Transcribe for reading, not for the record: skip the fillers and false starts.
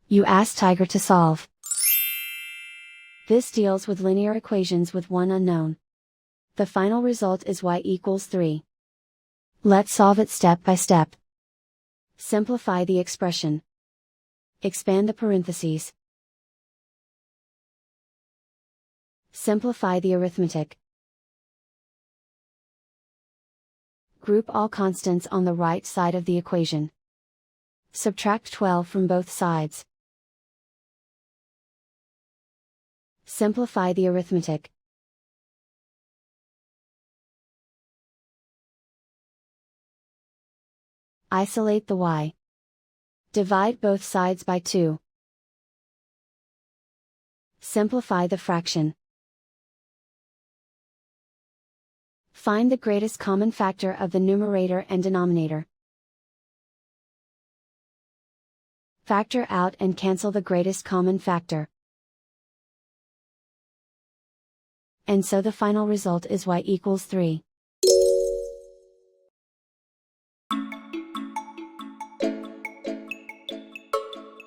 You ask Tiger to solve. This deals with linear equations with one unknown. The final result is y=3. Let's solve it step by step. Simplify the expression. Expand the parentheses. Simplify the arithmetic. Group all constants on the right side of the equation. Subtract 12 from both sides. Simplify the arithmetic. Isolate the y. Divide both sides by 2. Simplify the fraction. Find the greatest common factor of the numerator and denominator. Factor out and cancel the greatest common factor. And so the final result is y=3.